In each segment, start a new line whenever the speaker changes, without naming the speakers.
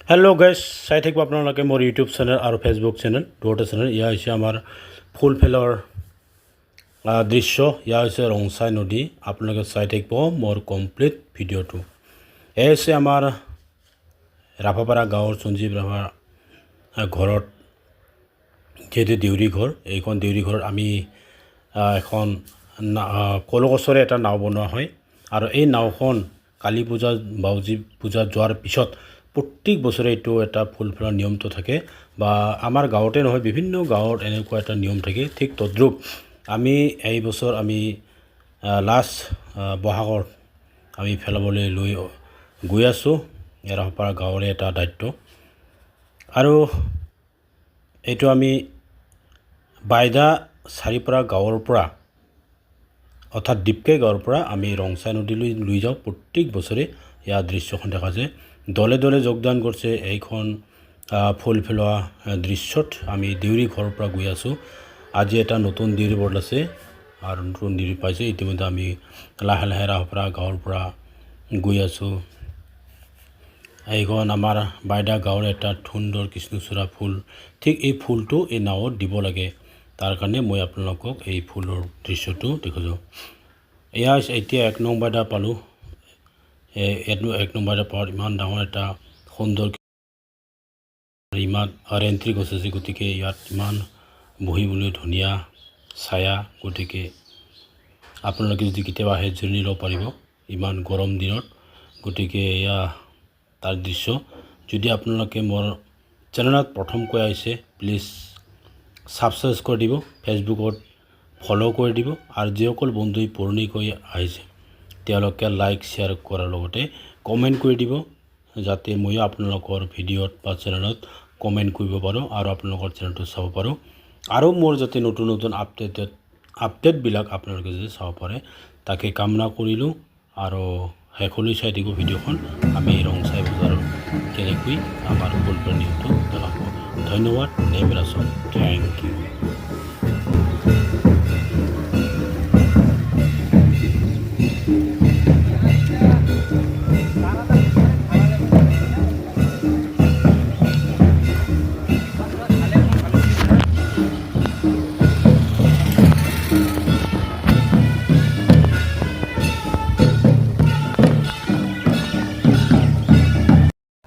Hello' guys, চাই থাকিব আপোনালোকে মোৰ ইউটিউব চেনেল আৰু ফেচবুক চেনেল দুয়োটা চেনেল। ইয়া হৈছে আমাৰ ফুলফিলৰ দৃশ্য, ইয়া হৈছে ৰংচাই নদী। আপোনালোকে চাই থাকিব মোৰ কমপ্লিট ভিডিঅ'টো। এই হৈছে আমাৰ ৰাভাপাৰা গাঁৱৰ সঞ্জীৱ ৰাভাৰ ঘৰত, যিহেতু দেউৰী ঘৰ। এইখন দেউৰী ঘৰত আমি এখন কলগছৰে এটা নাও বনোৱা হয়, আৰু এই নাওখন কালী পূজা বাউজী পূজা যোৱাৰ পিছত প্ৰত্যেক বছৰে এইটো এটা ফুলফিলৰ নিয়মটো থাকে, বা আমাৰ গাঁৱতে নহয় বিভিন্ন গাঁৱত এনেকুৱা এটা নিয়ম থাকে। ঠিক তদ্ৰূপ আমি এই বছৰ আমি লাষ্ট বহাগত আমি পেলাবলৈ লৈ গৈ আছোঁ। ৰাভাপাৰা গাঁৱৰে এটা দায়িত্ব, আৰু এইটো আমি বাইদা চাৰিপাৰা গাঁৱৰ পৰা, অৰ্থাৎ দীপকে গাঁৱৰ পৰা আমি ৰংচাই নদীলৈ লৈ যাওঁ। প্ৰত্যেক বছৰে ইয়াৰ দৃশ্যখন দেখা যায়। দলে দলে যোগদান কৰিছে এইখন ফুল পেলোৱা দৃশ্যত। আমি দেউৰী ঘৰৰ পৰা গৈ আছোঁ। আজি এটা নতুন দেউৰী বৰ্ড আছে আৰু নতুন দেউৰী পাইছে। ইতিমধ্যে আমি লাহে লাহে ৰাভাপাৰা গাঁৱৰ পৰা গৈ আছোঁ। এইখন আমাৰ বাইদা গাঁৱৰ এটা সুন্দৰ কৃষ্ণচূড়া ফুল। ঠিক এই ফুলটো এই নাৱত দিব লাগে, তাৰ কাৰণে মই আপোনালোকক এই ফুলৰ দৃশ্যটো দেখাইছোঁ। এয়া এতিয়া 1 নং বাইদা পালোঁ। এক নং বাইদা পাৱাৰ ইমান ডাঙৰ এটা সুন্দৰ, ইমান এন্ট্ৰি গছ আছে, গতিকে ইয়াত ইমান বহিবলৈ ধুনীয়া ছায়া। গতিকে আপোনালোকে যদি কেতিয়াবা আহে জিৰণি ল'ব পাৰিব ইমান গৰম দিনত। গতিকে এয়া তাৰ দৃশ্য। যদি আপোনালোকে মোৰ চেনেলত প্ৰথমকৈ আহিছে, প্লিজ ছাবস্ক্ৰাইব কৰি দিব, ফেচবুকত ফ'ল' কৰি দিব, আৰু যিসকল বন্ধুই পুৰণিকৈ আহিছে তেওঁলোকে লাইক শ্বেয়াৰ কৰাৰ লগতে কমেণ্ট কৰি দিব, যাতে ময়ো আপোনালোকৰ ভিডিঅ'ত বা চেনেলত কমেণ্ট কৰিব পাৰোঁ আৰু আপোনালোকৰ চেনেলটো চাব পাৰোঁ, আৰু মোৰ যাতে নতুন নতুন আপডেটবিলাক আপোনালোকে যাতে চাব পাৰে তাকে কামনা কৰিলোঁ। আৰু শেষলৈ চাই দিব ভিডিঅ'খন। আমি ৰংচাই বজাৰৰ কেনেকৈ আমাৰ ফুলফিলৰ নিয়মটো দেখাব। ধন্যবাদ। নেমিৰাচন, থেংক ইউ।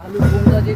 আলু বোনটা যে